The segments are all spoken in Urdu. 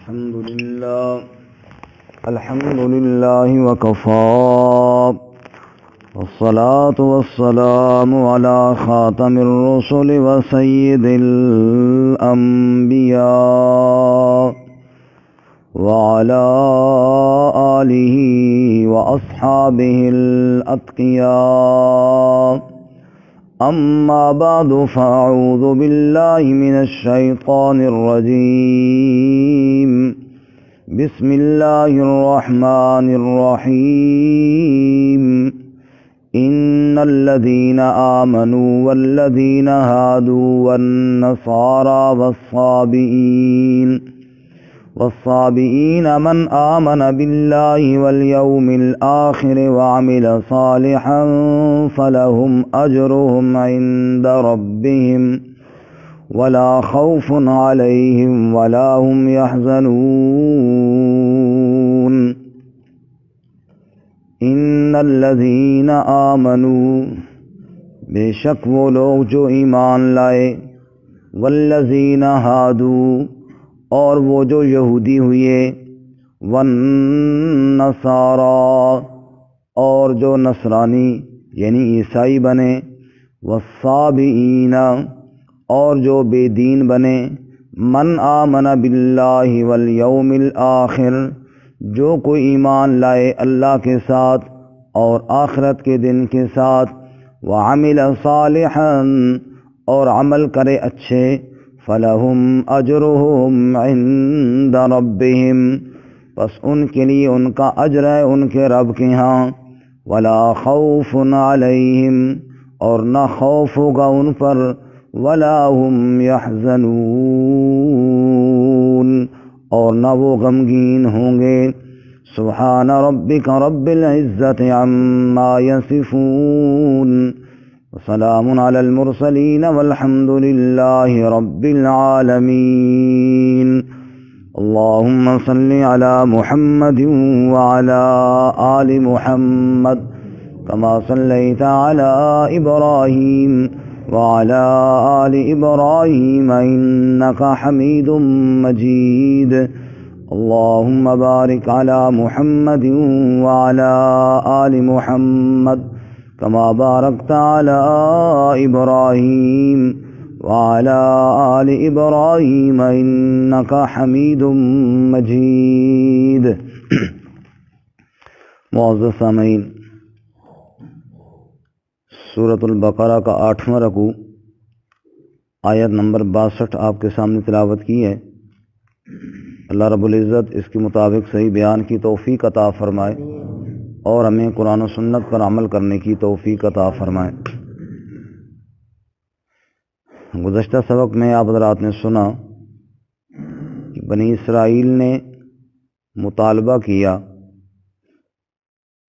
الحمد لله وكفى والصلاة والسلام على خاتم الرسل وسيد الأنبياء وعلى آله وأصحابه الأتقياء. أما بعد فأعوذ بالله من الشيطان الرجيم. بسم الله الرحمن الرحيم. إن الذين آمنوا والذين هادوا والنصارى والصابئين من آمن بالله واليوم الآخر وعمل صالحا فلهم أجرهم عند ربهم ولا خوف عليهم ولا هم يحزنون. ان الذین آمنوا، بے شک وہ لوگ جو ایمان لائے، والذین ہادوا، اور وہ جو یہودی ہوئے، والنصارى، اور جو نصرانی یعنی عیسائی بنے، والصابئین، اور جو بے دین بنے، من آمن باللہ والیوم الآخر، جو کوئی ایمان لائے اللہ کے ساتھ اور آخرت کے دن کے ساتھ، وعمل صالحا، اور عمل کرے اچھے، فلہم اجرہم عند ربہم، پس ان کے لیے ان کا اجر ہے ان کے رب کے ہاں، ولا خوف علیہم، اور نہ خوف ہوگا ان پر، ولا هم يحزنون، اور نہ وہ غمگین ہوں گے. سبحان ربک رب العزت عما یصفون وسلام علی المرسلین والحمد للہ رب العالمین. اللہم صل علی محمد وعلی آل محمد کما صلیت علی ابراہیم وعلى آل إبراهيم إنك حميد مجيد. اللهم بارك على محمد وعلى آل محمد كما باركت على إبراهيم وعلى آل إبراهيم إنك حميد مجيد. معزز سامعین، سورۃ البقرہ کا 8واں رکوع آیت نمبر 62 آپ کے سامنے تلاوت کی ہے. اللہ رب العزت اس کے مطابق صحیح بیان کی توفیق عطا فرمائے اور ہمیں قرآن و سنت پر عمل کرنے کی توفیق عطا فرمائے. گزشتہ سبق میں آپ حضرات نے سنا کہ بنی اسرائیل نے مطالبہ کیا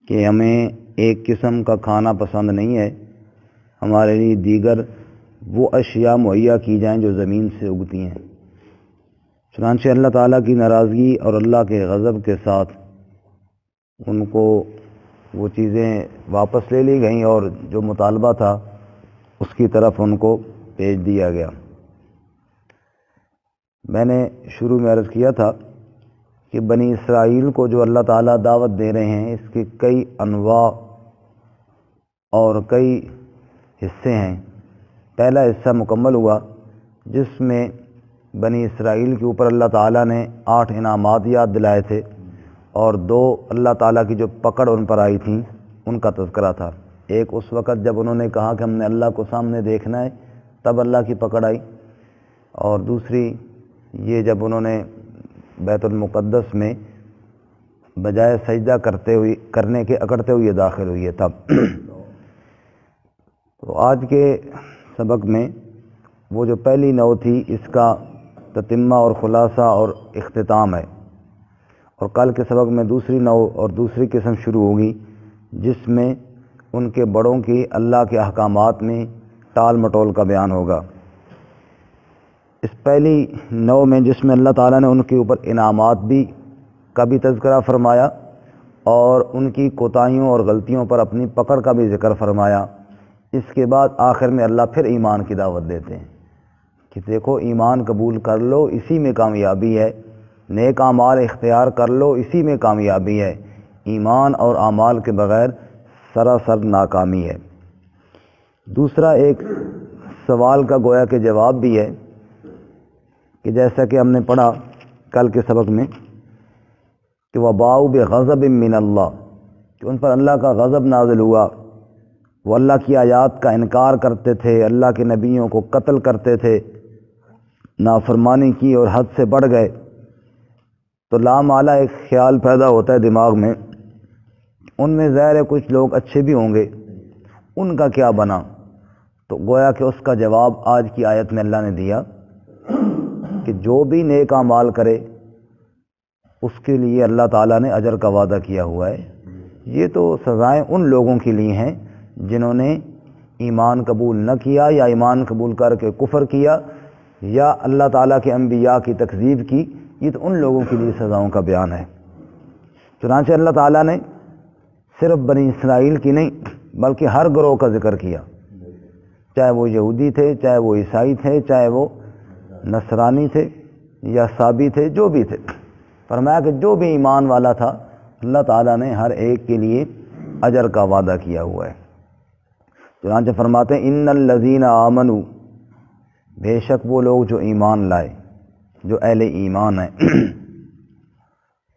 کہ ہمیں ایک قسم کا کھانا پسند نہیں ہے، ہمارے لیے دیگر وہ اشیاء مہیا کی جائیں جو زمین سے اگتی ہیں. چنانچہ اللہ تعالیٰ کی ناراضگی اور اللہ کے غضب کے ساتھ ان کو وہ چیزیں واپس لے لی گئیں اور جو مطالبہ تھا اس کی طرف ان کو بھیج دیا گیا. میں نے شروع میں عرض کیا تھا کہ بنی اسرائیل کو جو اللہ تعالیٰ دعوت دے رہے ہیں اس کے کئی انواع اور کئی حصے ہیں. پہلا حصہ مکمل ہوا جس میں بنی اسرائیل کے اوپر اللہ تعالیٰ نے 8 انعامات یاد دلائے تھے اور 2 اللہ تعالیٰ کی جو پکڑ ان پر آئی تھیں ان کا تذکرہ تھا. ایک اس وقت جب انہوں نے کہا کہ ہم نے اللہ کو سامنے دیکھنا ہے، تب اللہ کی پکڑ آئی، اور دوسری یہ جب انہوں نے بیت المقدس میں بجائے سجدہ کرنے کے اکڑتے ہوئے داخل ہوئی ہے تب. تو آج کے سبق میں وہ جو پہلی نوع تھی اس کا تتمہ اور خلاصہ اور اختتام ہے، اور کل کے سبق میں دوسری نوع اور دوسری قسم شروع ہوگی جس میں ان کے بڑوں کی اللہ کے احکامات میں ٹال مٹول کا بیان ہوگا. اس پہلی نوع میں جس میں اللہ تعالیٰ نے ان کے اوپر انعامات کا بھی تذکرہ فرمایا اور ان کی کوتاہیوں اور غلطیوں پر اپنی پکڑ کا بھی ذکر فرمایا، اس کے بعد آخر میں اللہ پھر ایمان کی دعوت دیتے ہیں کہ دیکھو ایمان قبول کر لو، اسی میں کامیابی ہے، نیک اعمال اختیار کر لو، اسی میں کامیابی ہے، ایمان اور اعمال کے بغیر سراسر ناکامی ہے۔ دوسرا ایک سوال کا گویا کہ جواب بھی ہے کہ جیسا کہ ہم نے پڑھا کل کے سبق میں کہ وباؤ بغضب من اللہ، کہ ان پر اللہ کا غضب نازل ہوا، وہ اللہ کی آیات کا انکار کرتے تھے، اللہ کے نبیوں کو قتل کرتے تھے، نافرمانی کی اور حد سے بڑھ گئے۔ تو لامعلہ ایک خیال پیدا ہوتا ہے دماغ میں، ان میں ظاہر ہے کچھ لوگ اچھے بھی ہوں گے، ان کا کیا بنا؟ تو گویا کہ اس کا جواب آج کی آیت میں اللہ نے دیا کہ جو بھی نیک اعمال کرے اس کے لیے اللہ تعالیٰ نے اجر کا وعدہ کیا ہوا ہے۔ یہ تو سزائیں ان لوگوں کے لیے ہیں جنہوں نے ایمان قبول نہ کیا یا ایمان قبول کر کے کفر کیا یا اللہ تعالیٰ کے انبیاء کی تکذیب کی، یہ تو ان لوگوں کے لیے سزاؤں کا بیان ہے۔ چنانچہ اللہ تعالیٰ نے صرف بنی اسرائیل کی نہیں بلکہ ہر گروہ کا ذکر کیا، چاہے وہ یہودی تھے، چاہے وہ عیسائی تھے، چاہے وہ نصرانی تھے یا صابی تھے، جو بھی تھے، فرمایا کہ جو بھی ایمان والا تھا اللہ تعالیٰ نے ہر ایک کے لیے اجر کا وعدہ کیا ہوا ہے۔ چنانچہ فرماتے ہیں ان الذین آمنوا، بے شک وہ لوگ جو ایمان لائے، جو اہل ایمان ہیں،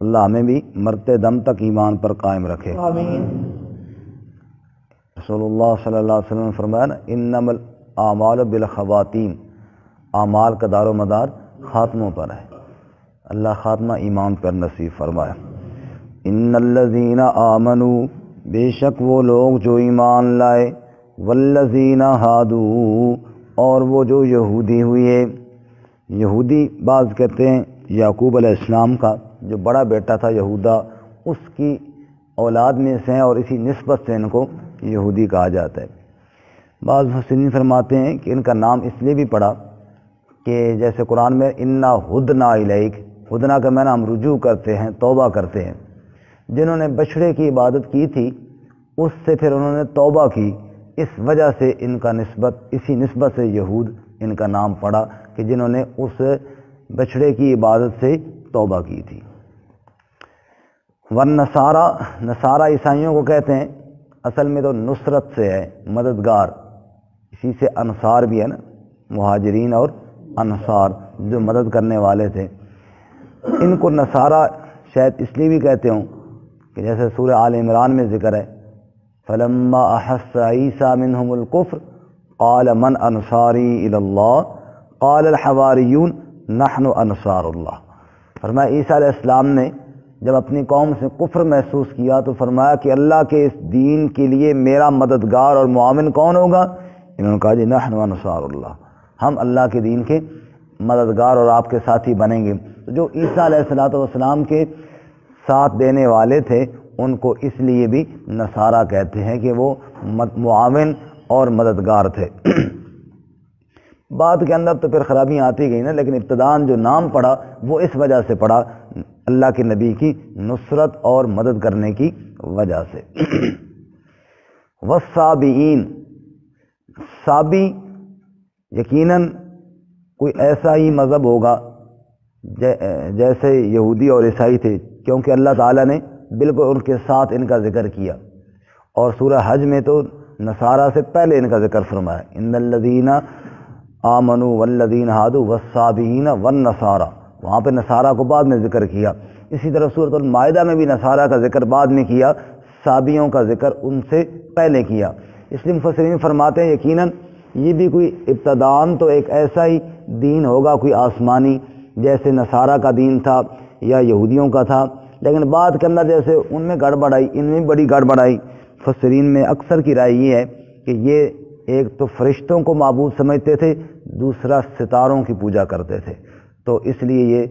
اللہ ہمیں بھی مرتے دم تک ایمان پر قائم رکھے، آمین۔ رسول اللہ صلی اللہ علیہ وسلم نے فرمایا نا انما الاعمال بالخواتیم، اعمال کا دار و مدار خاتموں پر ہے، اللہ خاتمہ ایمان پر نصیب فرمائے۔ ان الذین آمنوا، بے شک وہ لوگ جو ایمان لائے، والذین ہادوا، اور وہ جو یہودی ہوئے۔ یہودی بعض کہتے ہیں یعقوب علیہ السلام کا جو بڑا بیٹا تھا یہودا، اس کی اولاد میں سے ہیں اور اسی نسبت سے ان کو یہودی کہا جاتا ہے۔ بعض مفسرین فرماتے ہیں کہ ان کا نام اس لیے بھی پڑا کہ جیسے قرآن میں انا ہدنا الیک، ہدنا کا معنی ہم رجوع کرتے ہیں، توبہ کرتے ہیں، جنہوں نے بچھڑے کی عبادت کی تھی اس سے پھر انہوں نے توبہ کی، اس وجہ سے ان کا نسبت، اسی نسبت سے یہود ان کا نام پڑا کہ جنہوں نے اس بچھڑے کی عبادت سے توبہ کی تھی۔ والنصارى، نصارہ عیسائیوں کو کہتے ہیں، اصل میں تو نصرت سے ہے، مددگار، اسی سے انصار بھی ہے نا، مہاجرین اور انصار جو مدد کرنے والے تھے۔ ان کو نصارہ شاید اس لیے بھی کہتے ہوں کہ جیسے سورہ آل عمران میں ذکر ہے فلما احس عیسیٰ منہم الکفر قال من انصاری الی اللہ قال الحواریون نحن انصار اللہ۔ فرمایا عیسیٰ علیہ السلام نے جب اپنی قوم سے کفر محسوس کیا تو فرمایا کہ اللہ کے اس دین کے لیے میرا مددگار اور معاون کون ہوگا؟ انہوں نے کہا جی نحن انصار اللہ، ہم اللہ کے دین کے مددگار اور آپ کے ساتھی بنیں گے۔ تو جو عیسیٰ علیہ السلام کے ساتھ دینے والے تھے ان کو اس لیے بھی نصارہ کہتے ہیں کہ وہ معاون اور مددگار تھے۔ بعد کے اندر تو پھر خرابیاں آتی گئی نا، لیکن ابتداً جو نام پڑا وہ اس وجہ سے پڑا اللہ کے نبی کی نصرت اور مدد کرنے کی وجہ سے۔ والصابئین، صابی یقیناً کوئی ایسا ہی مذہب ہوگا جیسے یہودی اور عیسائی تھے، کیونکہ اللہ تعالیٰ نے بالکل ان کے ساتھ ان کا ذکر کیا، اور سورہ حج میں تو نصارہ سے پہلے ان کا ذکر فرمایا ان الذین آمنوا والذین ہادوا والصابئین والنصارى، وہاں پہ نصارہ کو بعد میں ذکر کیا۔ اسی طرح سورۃ المائدہ میں بھی نصارہ کا ذکر بعد میں کیا، صابیوں کا ذکر ان سے پہلے کیا۔ اس لیے مفسرین فرماتے ہیں یقیناً یہ بھی کوئی ابتداً تو ایک ایسا ہی دین ہوگا کوئی آسمانی جیسے نصارہ کا دین تھا یا یہودیوں کا تھا، لیکن بعد کے اندر جیسے ان میں گڑبڑ آئی، ان میں بڑی گڑبڑ آئی۔ مفسرین میں اکثر کی رائے یہ ہے کہ یہ ایک تو فرشتوں کو معبود سمجھتے تھے، دوسرا ستاروں کی پوجا کرتے تھے، تو اس لیے یہ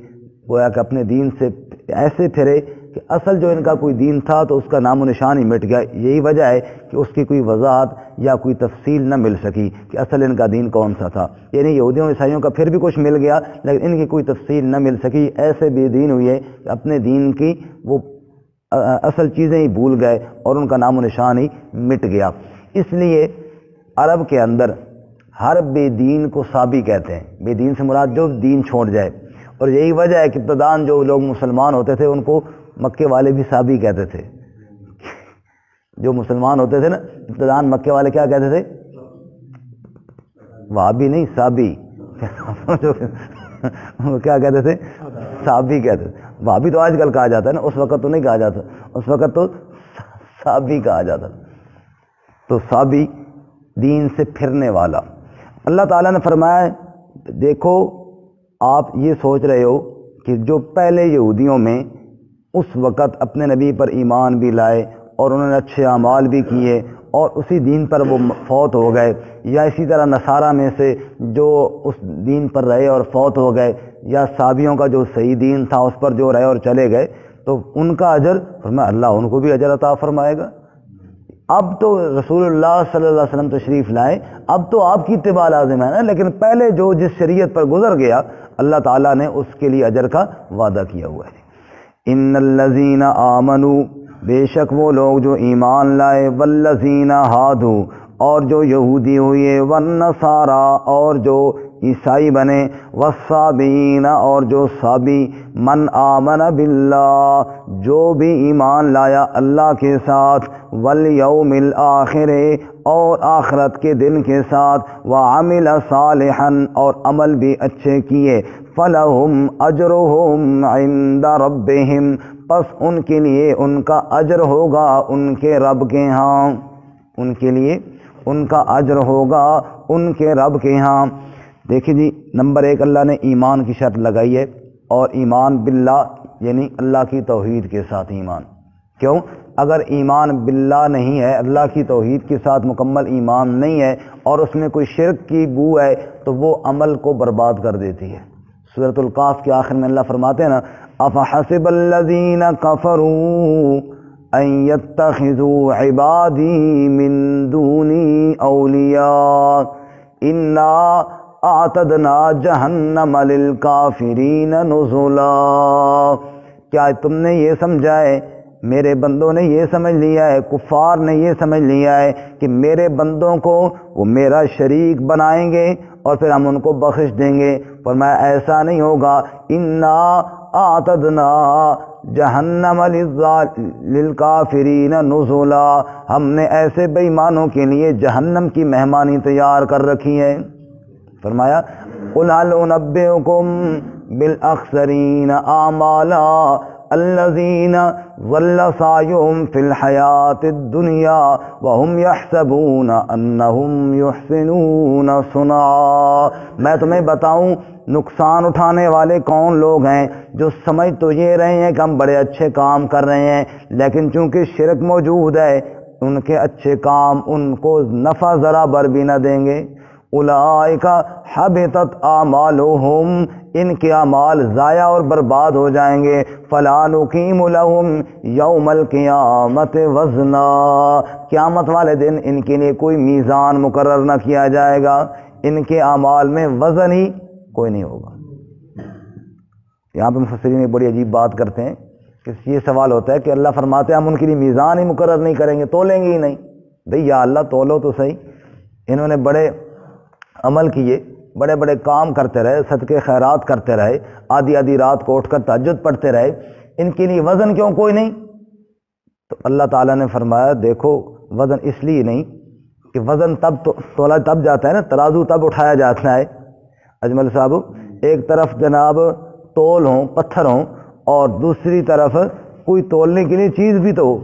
گویا کہ اپنے دین سے ایسے پھرے کہ اصل جو ان کا کوئی دین تھا تو اس کا نام و نشان ہی مٹ گیا۔ یہی وجہ ہے کہ اس کی کوئی وضاحت یا کوئی تفصیل نہ مل سکی کہ اصل ان کا دین کون سا تھا، یعنی یہودیوں عیسائیوں کا پھر بھی کچھ مل گیا لیکن ان کی کوئی تفصیل نہ مل سکی، ایسے بے دین ہوئے کہ اپنے دین کی وہ اصل چیزیں ہی بھول گئے اور ان کا نام و نشان ہی مٹ گیا۔ اس لیے عرب کے اندر ہر بے دین کو صابی کہتے ہیں، بے دین سے مراد جو دین چھوڑ جائے، اور یہی وجہ ہے کہ ابتدان جو لوگ مسلمان ہوتے تھے ان کو مکے والے بھی صابی کہتے تھے. جو مسلمان ہوتے تھے نا ابتدان مکے والے کیا کہتے تھے؟ وہابی نہیں، صابی. کیا کہتے تھے؟ صابی کہتے تھے. وہابی تو آج کل کہا جاتا ہے نا، اس وقت تو نہیں کہا جاتا، اس وقت تو صابی کہا جاتا. تو صابی دین سے پھرنے والا. اللہ تعالیٰ نے فرمایا دیکھو آپ یہ سوچ رہے ہو کہ جو پہلے یہودیوں میں اس وقت اپنے نبی پر ایمان بھی لائے اور انہوں نے اچھے اعمال بھی کیے اور اسی دین پر وہ فوت ہو گئے، یا اسی طرح نصارہ میں سے جو اس دین پر رہے اور فوت ہو گئے، یا صحابیوں کا جو صحیح دین تھا اس پر جو رہے اور چلے گئے، تو ان کا اجر فرمایا اللہ ان کو بھی اجر عطا فرمائے گا. اب تو رسول اللہ صلی اللہ علیہ وسلم تشریف لائے، اب تو آپ کی اتباع لازم ہے نا، لیکن پہلے جو جس شریعت پر گزر گیا اللہ تعالیٰ نے اس کے لیے اجر کا وعدہ کیا ہوا ہے. ان الذین آمنوا، بے شک وہ لوگ جو ایمان لائے، والذین ہادوا، اور جو یہودی ہوئے، والنصارا، اور جو عیسائی بنے، والصابئین، اور جو صابی، من آمن باللہ، جو بھی ایمان لایا اللہ کے ساتھ، والیوم الآخر، اور آخرت کے دن کے ساتھ، وعمل صالحا، اور عمل بھی اچھے کیے، فلہم اجرہم عند ربہم، پس ان کے لیے ان کا اجر ہوگا ان کے رب کے ہاں، ان کے لیے ان کا اجر ہوگا ان کے رب کے ہاں. دیکھیں جی، نمبر 1 اللہ نے ایمان کی شرط لگائی ہے، اور ایمان باللہ یعنی اللہ کی توحید کے ساتھ ایمان. کیوں؟ اگر ایمان باللہ نہیں ہے، اللہ کی توحید کے ساتھ مکمل ایمان نہیں ہے اور اس میں کوئی شرک کی بو ہے تو وہ عمل کو برباد کر دیتی ہے. سورۃ القاف کے آخر میں اللہ فرماتے ہیں نا، افحسب الذین کفروا ان یتخذوا عبادی من دونی اولیاء انا اعتدنا جہنم للکافرین نزلا. کیا تم نے یہ سمجھا ہے، میرے بندوں نے یہ سمجھ لیا ہے، کفار نے یہ سمجھ لیا ہے کہ میرے بندوں کو وہ میرا شریک بنائیں گے اور پھر ہم ان کو بخش دیں گے؟ فرمایا ایسا نہیں ہوگا. انا اعتدنا جہنم للکافرین نزلا، ہم نے ایسے بے ایمانوں کے لیے جہنم کی مہمانی تیار کر رکھی ہے. فرمایا قل هل انبئکم بالاخسرین اعمالا الذین ضل سعیہم فی الحیاۃ الدنیا وہم یحسبون انہم یحسنون صنعا. میں تمہیں بتاؤں نقصان اٹھانے والے کون لوگ ہیں؟ جو سمجھ تو یہ رہے ہیں کہ ہم بڑے اچھے کام کر رہے ہیں، لیکن چونکہ شرک موجود ہے ان کے اچھے کام ان کو نفع ذرا بر بھی نہ دیں گے. اولئک حبطت اعمالہم، ان کے اعمال ضائع اور برباد ہو جائیں گے. فلا نقیم لہم یوم القیامت وزنا، قیامت والے دن ان کے لیے کوئی میزان مقرر نہ کیا جائے گا، ان کے اعمال میں وزن ہی کوئی نہیں ہوگا. یہاں پہ مفسرین ایک بڑی عجیب بات کرتے ہیں کہ یہ سوال ہوتا ہے کہ اللہ فرماتے ہیں ہم ان کے لیے میزان ہی مقرر نہیں کریں گے، تولیں گے ہی نہیں. بھئی یا اللہ تولو تو صحیح. انہوں نے بڑے عمل کیے، بڑے بڑے کام کرتے رہے، صدقے خیرات کرتے رہے، آدھی آدھی رات کو اٹھ کر تہجد پڑھتے رہے، ان کے لیے وزن کیوں کوئی نہیں؟ تو اللہ تعالیٰ نے فرمایا دیکھو وزن اس لیے نہیں کہ وزن تب تولا تب جاتا ہے نا، ترازو تب اٹھایا جاتا ہے اجمل صاحب، ایک طرف جناب تول ہوں، پتھر ہوں، اور دوسری طرف کوئی تولنے کے لیے چیز بھی تو ہو.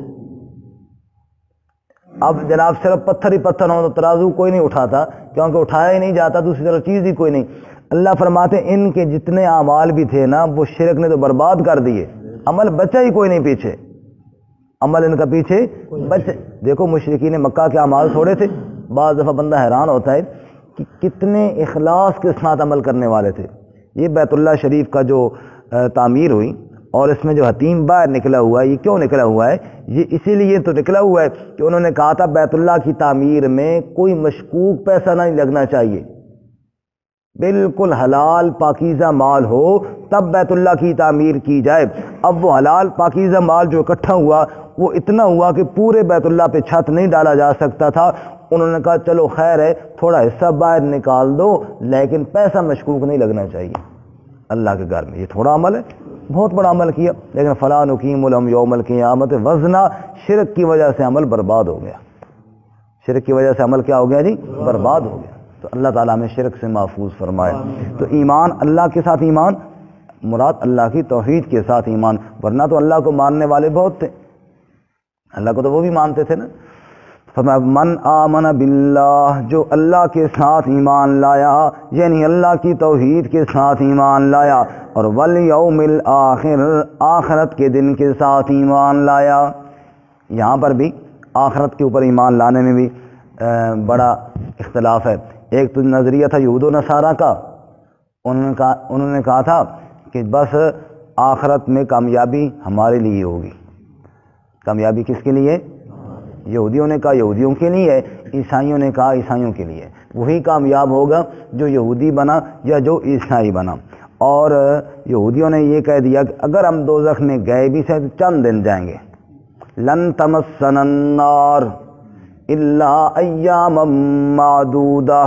اب جناب صرف پتھر ہی پتھر ہوں تو ترازو کوئی نہیں اٹھاتا، کیونکہ اٹھایا ہی نہیں جاتا، دوسری طرف چیز ہی کوئی نہیں. اللہ فرماتے ہیں ان کے جتنے اعمال بھی تھے نا وہ شرک نے تو برباد کر دیے، عمل بچا ہی کوئی نہیں پیچھے، عمل ان کا پیچھے بچے. دیکھو مشرکین مکہ کے اعمال تھوڑے تھے، بعض دفعہ بندہ حیران ہوتا ہے کہ کتنے اخلاص کے ساتھ عمل کرنے والے تھے. یہ بیت اللہ شریف کا جو تعمیر ہوئی اور اس میں جو حتیم باہر نکلا ہوا ہے، یہ کیوں نکلا ہوا ہے؟ یہ اسی لیے تو نکلا ہوا ہے کہ انہوں نے کہا تھا بیت اللہ کی تعمیر میں کوئی مشکوک پیسہ نہیں لگنا چاہیے، بالکل حلال پاکیزہ مال ہو تب بیت اللہ کی تعمیر کی جائے. اب وہ حلال پاکیزہ مال جو اکٹھا ہوا وہ اتنا ہوا کہ پورے بیت اللہ پہ چھت نہیں ڈالا جا سکتا تھا. انہوں نے کہا چلو خیر ہے تھوڑا حصہ باہر نکال دو لیکن پیسہ مشکوک نہیں لگنا چاہیے. اللہ کے گھر میں. یہ تھوڑا عمل ہے، بہت بڑا عمل کیا، لیکن فلا نقیم لہم یوم القیامت وزنا، شرک کی وجہ سے عمل برباد ہو گیا. شرک کی وجہ سے عمل کیا ہو گیا جی؟ برباد ہو گیا. تو اللہ تعالیٰ ہمیں شرک سے محفوظ فرمائے. تو ایمان، اللہ کے ساتھ ایمان مراد اللہ کی توحید کے ساتھ ایمان، ورنہ تو اللہ کو ماننے والے بہت تھے، اللہ کو تو وہ بھی مانتے تھے نا. فرمایا من آمن باللہ، جو اللہ کے ساتھ ایمان لایا، یعنی اللہ کی توحید کے ساتھ ایمان لایا، اور والیوم الآخر، آخرت کے دن کے ساتھ ایمان لایا. یہاں پر بھی آخرت کے اوپر ایمان لانے میں بھی بڑا اختلاف ہے. ایک تو نظریہ تھا یہود و نصارہ کا، انہوں نے کہا تھا کہ بس آخرت میں کامیابی ہمارے لیے ہوگی. کامیابی کس کے لیے؟ یہودیوں نے کہا یہودیوں کے لیے، عیسائیوں نے کہا عیسائیوں کے لیے. وہی کامیاب ہوگا جو یہودی بنا یا جو عیسائی بنا. اور یہودیوں نے یہ کہہ دیا کہ اگر ہم دوزخ میں گئے بھی سے تو چند دن جائیں گے. لن تمسنا النار الا ایاما معدودہ،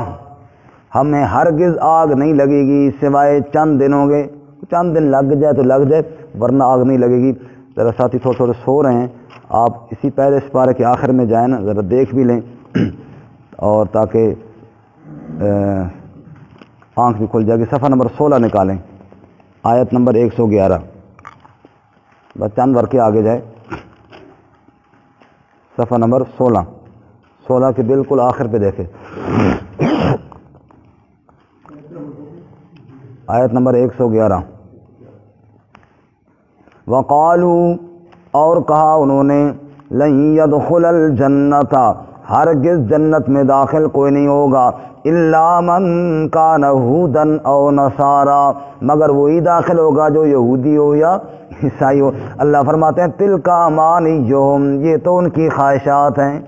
ہمیں ہرگز آگ نہیں لگے گی سوائے چند دنوں کے. چند دن لگ جائے تو لگ جائے، ورنہ آگ نہیں لگے گی. ذرا ساتھی تھوڑے تھوڑے سو رہے ہیں، آپ اسی پہلے سپارے کے آخر میں جائیں نا، ذرا دیکھ بھی لیں اور تاکہ آنکھ بھی کھل جائے گی. صفحہ نمبر 16 نکالیں، آیت نمبر 111، بس چند ورقے آگے جائے. صفحہ نمبر 16 کے بالکل آخر پہ دیکھیں، آیت نمبر 111. وقالوا، اور کہا انہوں نے، لن يدخل الجنت، ہرگز جنت میں داخل کوئی نہیں ہوگا، الا من کان یہودا او نصارا، مگر وہی داخل ہوگا جو یہودی ہو یا عیسائی ہو. اللہ فرماتے ہیں تلک امانیہم، یہ تو ان کی خواہشات ہیں،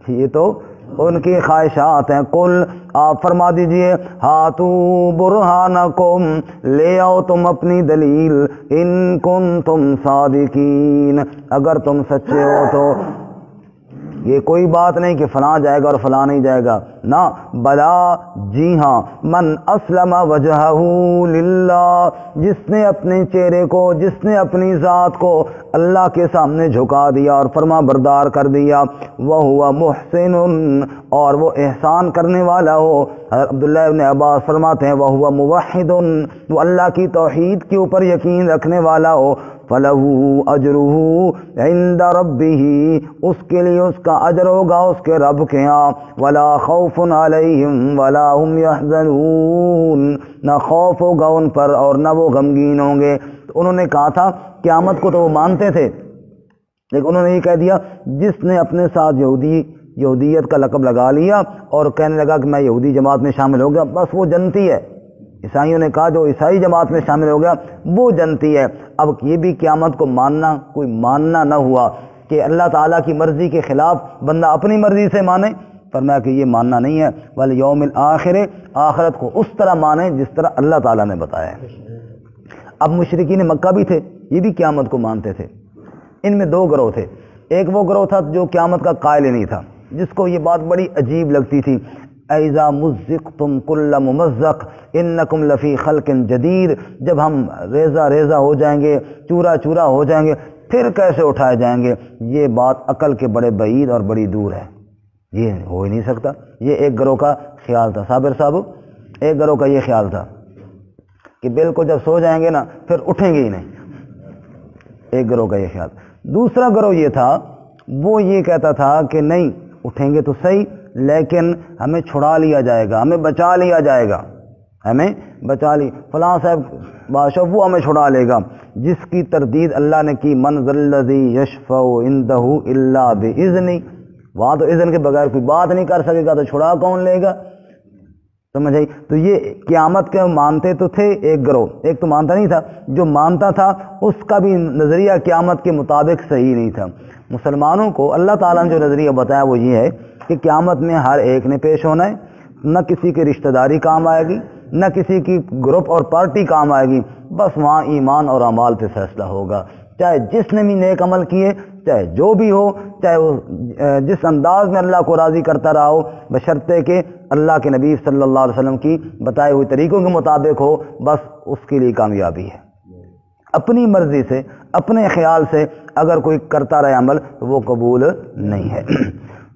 یہ تو ان کی خواہشات ہیں. قل، آپ فرما دیجئے، ہاتو برہانکم، لے آؤ تم اپنی دلیل، ان کنتم صادقین، اگر تم سچے ہو تو. یہ کوئی بات نہیں کہ فلاں جائے گا اور فلاں نہیں جائے گا، نہ، بلا، جی ہاں، من اسلم وجہہ للہ، جس نے اپنے چہرے کو، جس نے اپنی ذات کو اللہ کے سامنے جھکا دیا اور فرما بردار کر دیا، وہو محسن، اور وہ احسان کرنے والا ہو. عبداللہ ابن عباس فرماتے ہیں وہو موحد، وہ اللہ کی توحید کے اوپر یقین رکھنے والا ہو. فَلَهُ أَجْرُهُ عِنْدَ رَبِّهِ، اس کے لیے اس کا اجر ہوگا اس کے رب کے ہاں. وَلَا خَوْفٌ عَلَيْهِمْ وَلَا هُمْ يَحْزَنُونَ، نہ خوف ہوگا ان پر اور نہ وہ غمگین ہوں گے. تو انہوں نے کہا تھا قیامت کو تو وہ مانتے تھے، لیکن انہوں نے یہ کہہ دیا جس نے اپنے ساتھ یہودیت کا لقب لگا لیا اور کہنے لگا کہ میں یہودی جماعت میں شامل ہو گیا، بس وہ جنتی ہے. عیسائیوں نے کہا جو عیسائی جماعت میں شامل ہو گیا وہ جنتی ہے. اب یہ بھی قیامت کو ماننا کوئی ماننا نہ ہوا کہ اللہ تعالیٰ کی مرضی کے خلاف بندہ اپنی مرضی سے مانے. فرمایا کہ یہ ماننا نہیں ہے، والیوم الآخر، آخرت کو اس طرح مانے جس طرح اللہ تعالیٰ نے بتایا ہے. اب مشرکین مکہ بھی تھے، یہ بھی قیامت کو مانتے تھے. ان میں دو گروہ تھے. ایک وہ گروہ تھا جو قیامت کا قائل ہی نہیں تھا، جس کو یہ بات بڑی عجیب لگتی تھی، اِذَا مُزِّقْتُمْ كُلَّ مُمَزَّقٍ إِنَّكُمْ لَفِي خَلْقٍ جَدِيدٍ، جب ہم ریزہ ریزہ ہو جائیں گے، چورا چورا ہو جائیں گے، پھر کیسے اٹھائے جائیں گے. یہ بات عقل کے بڑے بعید اور بڑی دور ہے، یہ ہو ہی نہیں سکتا. یہ ایک گروہ کا خیال تھا. صابر صاحب، ایک گروہ کا یہ خیال تھا کہ بالکل جب سو جائیں گے نا پھر اٹھیں گے ہی نہیں. ایک گروہ کا یہ خیال. دوسرا گروہ یہ تھا، وہ یہ کہتا تھا کہ نہیں، اٹھیں گے تو صحیح لیکن ہمیں چھڑا لیا جائے گا، ہمیں بچا لیا جائے گا، ہمیں بچا لی فلاں صاحب بادشاہ وہ ہمیں چھڑا لے گا. جس کی تردید اللہ نے کی، من ذا الذی یشفع عندہ الا باذنہ، وہاں تو اذن کے بغیر کوئی بات نہیں کر سکے گا، تو چھڑا کون لے گا؟ سمجھ آئی؟ تو یہ قیامت کے مانتے تو تھے ایک گروہ، ایک تو مانتا نہیں تھا. جو مانتا تھا اس کا بھی نظریہ قیامت کے مطابق صحیح نہیں تھا. مسلمانوں کو اللہ تعالیٰ نے جو نظریہ بتایا وہ یہ ہے کہ قیامت میں ہر ایک نے پیش ہونا ہے، نہ کسی کی رشتہ داری کام آئے گی، نہ کسی کی گروپ اور پارٹی کام آئے گی، بس وہاں ایمان اور اعمال پہ فیصلہ ہوگا. چاہے جس نے بھی نیک عمل کیے، چاہے جو بھی ہو، چاہے وہ جس انداز میں اللہ کو راضی کرتا رہا ہو، بشرطے کہ اللہ کے نبی صلی اللہ علیہ وسلم کی بتائے ہوئے طریقوں کے مطابق ہو، بس اس کے لیے کامیابی ہے۔ اپنی مرضی سے، اپنے خیال سے اگر کوئی کرتا رہے عمل تو وہ قبول نہیں ہے۔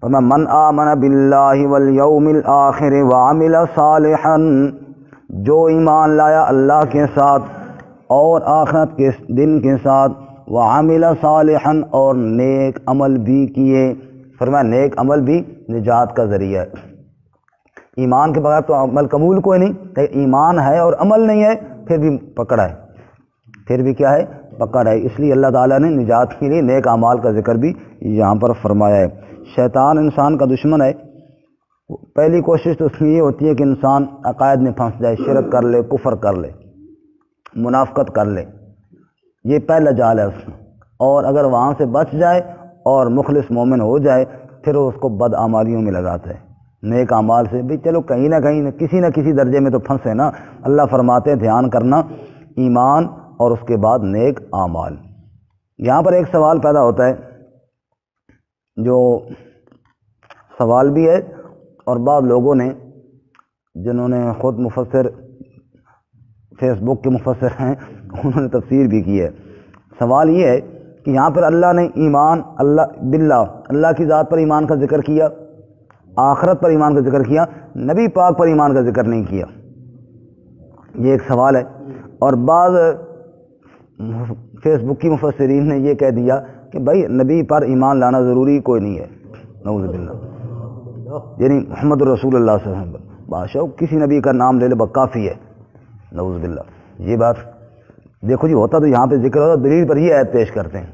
من آمن باللہ والیوم الآخر وعمل صالحا، جو ایمان لایا اللہ کے ساتھ اور آخرت کے دن کے ساتھ، وعمل صالحا اور نیک عمل بھی کیے، فرمایا نیک عمل بھی نجات کا ذریعہ ہے۔ ایمان کے بغیر تو عمل قبول کوئی نہیں، لیکن ایمان ہے اور عمل نہیں ہے پھر بھی پکڑا ہے، پھر بھی کیا ہے؟ پکڑ ہے۔ اس لیے اللہ تعالیٰ نے نجات کے لیے نیک اعمال کا ذکر بھی یہاں پر فرمایا ہے۔ شیطان انسان کا دشمن ہے، پہلی کوشش تو اس میں یہ ہوتی ہے کہ انسان عقائد میں پھنس جائے، شرک کر لے، کفر کر لے، منافقت کر لے، یہ پہلا جال ہے اس میں، اور اگر وہاں سے بچ جائے اور مخلص مومن ہو جائے پھر وہ اس کو بد اعمالیوں میں لگاتا ہے، نیک اعمال سے بھی چلو کہیں نہ کسی درجے میں تو پھنسے نا۔ اللہ فرماتے ہیں دھیان کرنا، ایمان اور اس کے بعد نیک اعمال۔ یہاں پر ایک سوال پیدا ہوتا ہے، جو سوال بھی ہے اور بعض لوگوں نے جنہوں نے خود مفسر فیس بک کے مفسر ہیں انہوں نے تفسیر بھی کی ہے۔ سوال یہ ہے کہ یہاں پر اللہ نے ایمان اللہ باللہ، اللہ کی ذات پر ایمان کا ذکر کیا، آخرت پر ایمان کا ذکر کیا، نبی پاک پر ایمان کا ذکر نہیں کیا، یہ ایک سوال ہے۔ اور بعض فیس بک کی مفسرین نے یہ کہہ دیا کہ بھائی نبی پر ایمان لانا ضروری کوئی نہیں ہے، نعوذ باللہ، یعنی محمد رسول اللہ صلی اللہ علیہ وسلم بادشاہ کسی نبی کا نام لے لے کافی ہے، نعوذ باللہ۔ یہ بات دیکھو جی، ہوتا تو یہاں پہ ذکر ہوتا، دلیل پر یہ آیت پیش کرتے ہیں،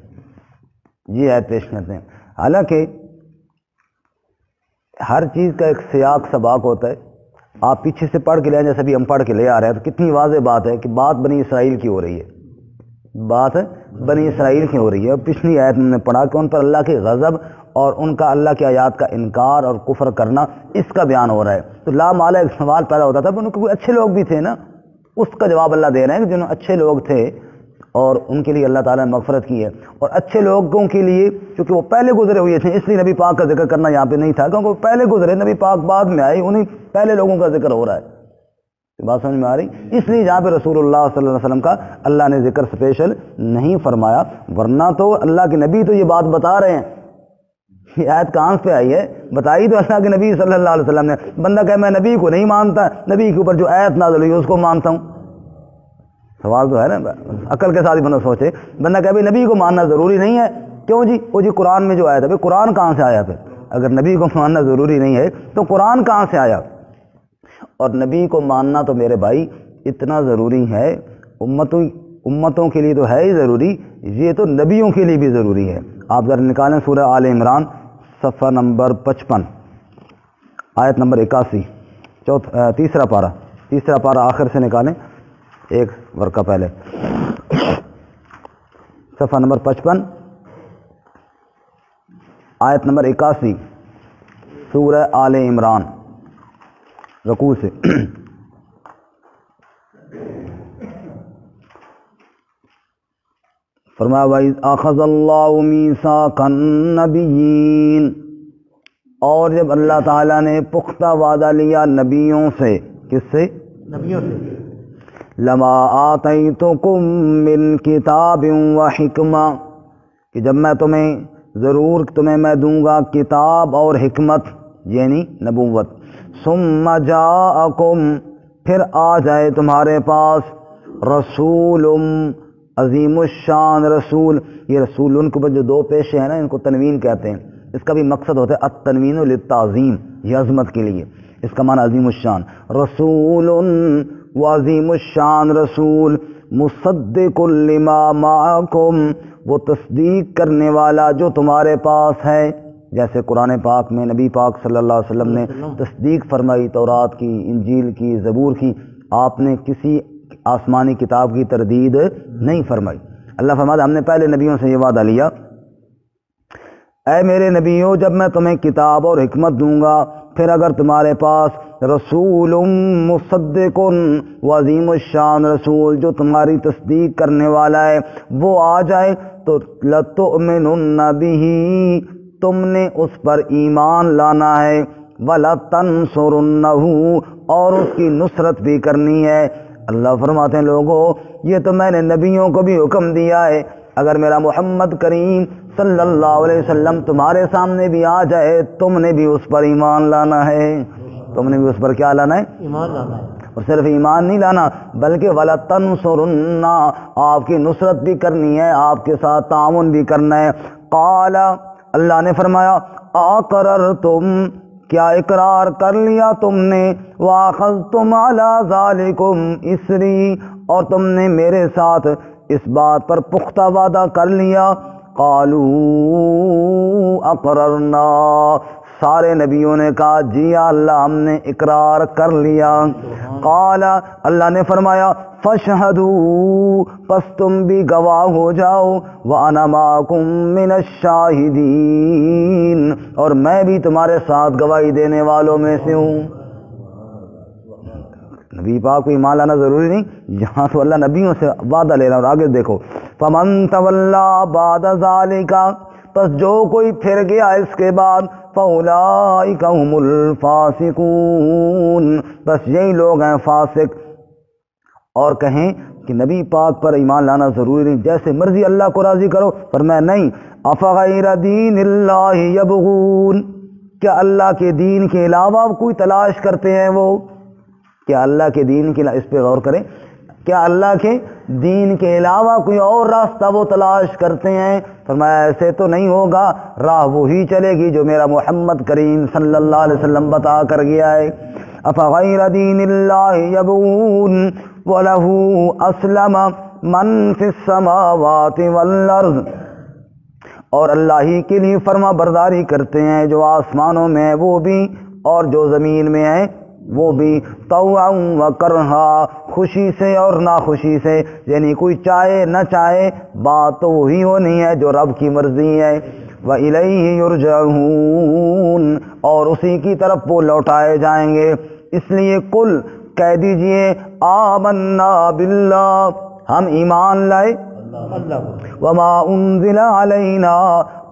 یہ آیت پیش کرتے ہیں۔ حالانکہ ہر چیز کا ایک سیاق سباق ہوتا ہے، آپ پیچھے سے پڑھ کے لے جیسے بھی ہم پڑھ کے لے آ رہے ہیں تو کتنی واضح بات ہے کہ بات بنی اسرائیل کی ہو رہی ہے، بات بنی اسرائیل کی ہو رہی ہے۔ اور پچھلی آیت میں نے پڑھا کہ ان پر اللہ کے غضب اور ان کا اللہ کی آیات کا انکار اور کفر کرنا، اس کا بیان ہو رہا ہے۔ تو لا مالا ایک سوال پیدا ہوتا تھا کہ ان کو کوئی اچھے لوگ بھی تھے نا، اس کا جواب اللہ دے رہے ہیں کہ جنہوں اچھے لوگ تھے اور ان کے لیے اللہ تعالیٰ نے مغفرت کی ہے، اور اچھے لوگوں کے لیے چونکہ وہ پہلے گزرے ہوئے تھے اس لیے نبی پاک کا ذکر کرنا یہاں پہ نہیں تھا، کیونکہ وہ پہلے گزرے، نبی پاک بعد میں آئے، انہیں پہلے لوگوں کا ذکر ہو رہا ہے۔ بات سمجھ میں آ رہی؟ اس لیے جہاں پہ رسول اللہ صلی اللہ علیہ وسلم کا اللہ نے ذکر اسپیشل نہیں فرمایا، ورنہ تو اللہ کے نبی تو یہ بات بتا رہے ہیں۔ یہ آیت کہاں پہ آئی ہے؟ بتائی تو اللہ کے نبی صلی اللہ علیہ وسلم نے۔ بندہ کہے میں نبی کو نہیں مانتا، نبی کے اوپر جو آیت نازل ہوئی اس کو مانتا ہوں، سوال تو ہے نا، عقل کے ساتھ ہی بندہ سوچے۔ بندہ کہے بھائی نبی کو ماننا ضروری نہیں ہے، کیوں جی؟ وہ جی قرآن میں جو آیا تھا، بھائی قرآن کہاں سے آیا؟ پھر اگر نبی کو ماننا ضروری نہیں ہے تو قرآن کہاں سے آیا؟ اور نبی کو ماننا تو میرے بھائی اتنا ضروری ہے، امتوں کے لیے تو ہے ہی ضروری، یہ تو نبیوں کے لیے بھی ضروری ہے۔ آپ ذرا نکالیں سورہ آل عمران صفحہ نمبر 55 آیت نمبر 81، تیسرا پارہ آخر سے نکالیں، ایک ورقہ پہلے، صفحہ نمبر 55 آیت نمبر 81 سورہ آل عمران، رکوع سے۔ فرمایا وَإِذْ أَخَذَ اللَّهُ مِيثَاقَ النَّبِيِّينَ، اور جب اللہ تعالیٰ نے پختہ وعدہ لیا نبیوں سے، کس سے؟ نبیوں سے۔ لَمَا آتَيْتُكُم مِّن كِتَابٍ وَحِكْمَةٍ، کہ جب میں تمہیں میں دوں گا کتاب اور حکمت یعنی نبوت، ثُمَّ جَاءَكُم، پھر آ جائے تمہارے پاس، رسول عظیم الشان رسول۔ یہ رسول ان کے اوپر جو دو پیشے ہیں نا ان کو تنوین کہتے ہیں، اس کا بھی مقصد ہوتا ہے التنوین للتعظیم، یہ عظمت کے لیے، اس کا معنی عظیم الشان، رسول و عظیم الشان رسول، مصدق لما معکم، وہ تصدیق کرنے والا جو تمہارے پاس ہے۔ جیسے قرآن پاک میں نبی پاک صلی اللہ علیہ وسلم نے تصدیق فرمائی تورات کی، انجیل کی، زبور کی، آپ نے کسی آسمانی کتاب کی تردید نہیں فرمائی۔ اللہ فرماتا ہم نے پہلے نبیوں سے یہ وعدہ لیا، اے میرے نبیوں جب میں تمہیں کتاب اور حکمت دوں گا، پھر اگر تمہارے پاس رسول مصدق و عظیم الشان رسول جو تمہاری تصدیق کرنے والا ہے وہ آ جائے تو لتؤمنن بہ تم نے اس پر ایمان لانا ہے، وَلَتَنْصُرُنَّهُ اور اس کی نصرت بھی کرنی ہے۔ اللہ فرماتے ہیں لوگوں یہ تو میں نے نبیوں کو بھی حکم دیا ہے، اگر میرا محمد کریم صلی اللہ علیہ وسلم تمہارے سامنے بھی آ جائے تم نے بھی اس پر ایمان لانا ہے، تم نے بھی اس پر کیا لانا ہے؟ ایمان لانا ہے۔ اور صرف ایمان نہیں لانا بلکہ وَلَتَنْصُرُنَّ آپ کی نصرت بھی کرنی ہے، آپ کے ساتھ تعاون بھی کرنا ہے۔ قال اللہ نے فرمایا اقررتم کیا اقرار کر لیا تم نے، واخذتم علی ذالکم اسری اور تم نے میرے ساتھ اس بات پر پختہ وعدہ کر لیا۔ قالوا اقررنا سارے نبیوں نے کہا جی یا اللہ ہم نے اقرار کر لیا۔ قال اللہ نے فرمایا فاشہدوا پس تم بھی گواہ ہو جاؤ، وانا معکم من الشاہدین اور میں بھی تمہارے ساتھ گواہی دینے والوں میں سے ہوں۔ نبی پاک کو ایمان لانا ضروری نہیں، یہاں تو اللہ نبیوں سے وعدہ لے رہا اور آگے دیکھو فمن تولا بعد ذالک پس جو کوئی پھر گیا اس کے بعد فاولئک هم الفاسقون بس یہی لوگ ہیں فاسق۔ اور کہیں کہ نبی پاک پر ایمان لانا ضروری نہیں، جیسے مرضی اللہ کو راضی کرو، فرمایا نہیں افغیر دین اللہ یبغون کیا اللہ کے دین کے علاوہ کوئی تلاش کرتے ہیں وہ، کیا اللہ کے دین کے اس پہ غور کریں، کیا اللہ کے دین کے علاوہ کوئی اور راستہ وہ تلاش کرتے ہیں؟ فرمایا ایسے تو نہیں ہوگا، راہ وہی چلے گی جو میرا محمد کریم صلی اللہ علیہ وسلم بتا کر گیا ہے۔ افغیر دین اللہ یبغون وَلَهُ أَسْلَمَ مَنْ فِي السَّمَاوَاتِ وَالْأَرْضِ اور اللہ ہی کے لیے فرما برداری کرتے ہیں جو آسمانوں میں ہے وہ بھی اور جو زمین میں ہے وہ بھی، طوعا و کرہا خوشی سے اور ناخوشی سے، یعنی کوئی چاہے نہ چاہے بات تو وہی ہونی ہے جو رب کی مرضی ہے۔ وَإِلَيْهِ يُرْجَعُونَ اور اسی کی طرف وہ لوٹائے جائیں گے، اس لیے کل کہہ دیجئے آمنا باللہ ہم ایمان لائے، وما انزل علینا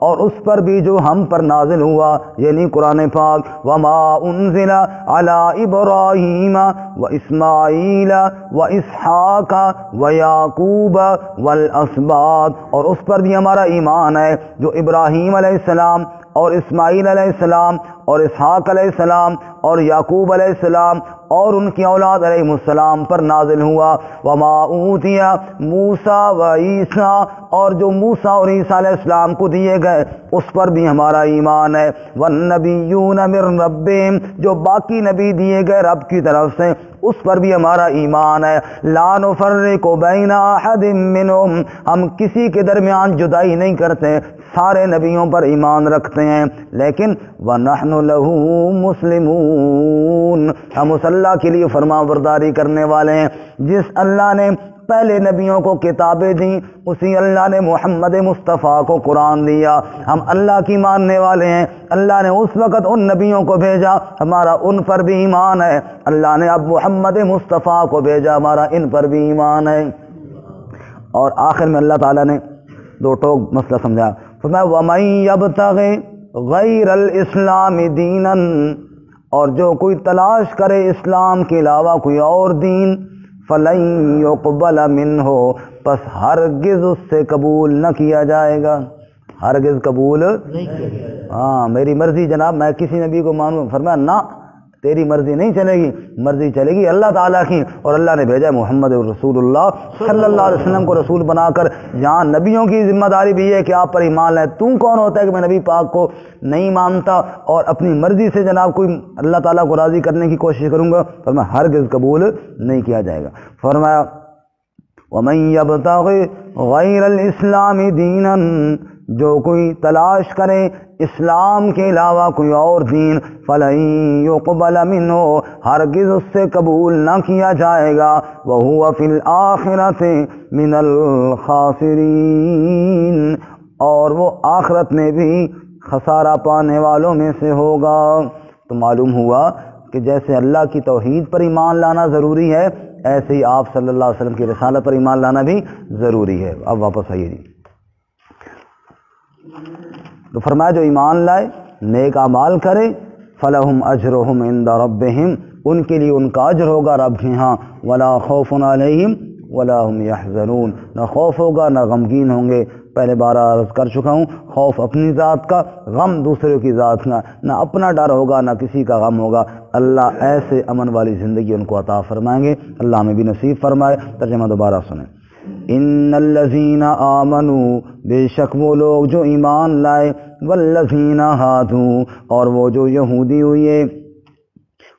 اور اس پر بھی جو ہم پر نازل ہوا یعنی قرآن پاک، وما انزل علی ابراہیم و اسماعیل و اسحاق و یعقوب والاسباط اور اس پر بھی ہمارا ایمان ہے جو ابراہیم علیہ السلام اور اسماعیل علیہ السلام اور اسحاق علیہ السلام اور یعقوب علیہ السلام اور ان کی اولاد علیہ السلام پر نازل ہوا۔ وما اوتی موسیٰ و عیسیٰ اور جو موسیٰ اور عیسیٰ علیہ السلام کو دیے گئے اس پر بھی ہمارا ایمان ہے۔ والنبیون من ربہم جو باقی نبی دیے گئے رب کی طرف سے اس پر بھی ہمارا ایمان ہے۔ لا نفرق بین احد منہم ہم کسی کے درمیان جدائی نہیں کرتے، سارے نبیوں پر ایمان رکھتے ہیں، لیکن وَنَحْنُ لَهُ مُسْلِمُونَ ہم اس اللہ کے لیے فرما برداری کرنے والے ہیں جس اللہ نے پہلے نبیوں کو کتابیں دیں، اسی اللہ نے محمد مصطفیٰ کو قرآن دیا، ہم اللہ کی ماننے والے ہیں۔ اللہ نے اس وقت ان نبیوں کو بھیجا، ہمارا ان پر بھی ایمان ہے، اللہ نے اب محمد مصطفیٰ کو بھیجا، ہمارا ان پر بھی ایمان ہے۔ اور آخر میں اللہ تعالیٰ نے دو ٹوک مسئلہ سمجھا، فرمایا وَمَن يَبْتَغِ غَيْرَ الْإِسْلَامِ دِينًا اور جو کوئی تلاش کرے اسلام کے علاوہ کوئی اور دین فَلَن يُقْبَلَ مِنْهُ پس ہرگز اس سے قبول نہ کیا جائے گا، ہرگز قبول نہیں کیا جائے گا۔ ہاں میری مرضی جناب میں کسی نبی کو مانوں، فرمایا نہ تیری مرضی نہیں چلے گی، مرضی چلے گی اللہ تعالیٰ کی، اور اللہ نے بھیجا محمد رسول اللہ صلی اللہ علیہ وسلم کو رسول بنا کر۔ یہاں نبیوں کی ذمہ داری بھی ہے کہ آپ پر ایمان لائے، تو کون ہوتا ہے کہ میں نبی پاک کو نہیں مانتا اور اپنی مرضی سے جناب کوئی اللہ تعالیٰ کو راضی کرنے کی کوشش کروں گا، فرمایا ہرگز قبول نہیں کیا جائے گا۔ فرمایا وَمَن يَبْتَغِ غَيْرَ الْإِسْلَامِ دِينًا جو کوئی تلاش کرے اسلام کے علاوہ کوئی اور دین فَلَن يُقْبَلَ مِنْهُ ہرگز اس سے قبول نہ کیا جائے گا، وَهُوَ فِي الْآخِرَةِ مِنَ الْخَاسِرِينَ اور وہ آخرت میں بھی خسارہ پانے والوں میں سے ہوگا۔ تو معلوم ہوا کہ جیسے اللہ کی توحید پر ایمان لانا ضروری ہے، ایسے ہی آپ صلی اللہ علیہ وسلم کی رسالت پر ایمان لانا بھی ضروری ہے۔ اب واپس آئیے جی، تو فرمایا جو ایمان لائے، نیک اعمال کرے، فلہم اجرہم عند ربہم، ان کے لیے ان کا اجر ہوگا رب کے ہاں، ولا خوف علیہم ولا هم یحزنون، نہ خوف ہوگا نہ غمگین ہوں گے۔ پہلے بار عرض کر چکا ہوں، خوف اپنی ذات کا، غم دوسروں کی ذات کا، نہ اپنا ڈر ہوگا نہ کسی کا غم ہوگا۔ اللہ ایسے امن والی زندگی ان کو عطا فرمائیں گے، اللہ ہمیں بھی نصیب فرمائے۔ ترجمہ دوبارہ سنیں، ان الذین آمنوا، بے شک وہ لوگ جو ایمان لائے، والذین ہادوا، اور وہ جو یہودی ہوئے،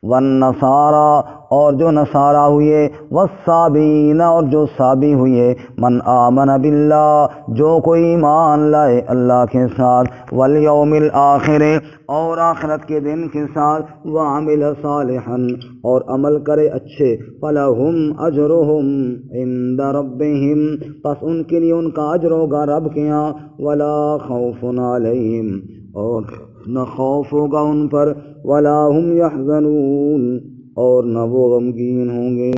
والنصارى، اور جو نصارہ ہوئے، والصابین، اور جو صابی ہوئے، من آمن باللہ، جو کوئی ایمان لائے اللہ کے ساتھ، والیوم الآخر، اور آخرت کے دن کے ساتھ، وعمل صالحا، اور عمل کرے اچھے، فلہم اجرہم عند ربہم، پس ان کے لیے ان کا اجر ہوگا رب کے ہاں، ولا خوف علیہم، اور نہ خوف ہوگا ان پر، ولا هم یحزنون، اور نہ وہ غمگین ہوں گے۔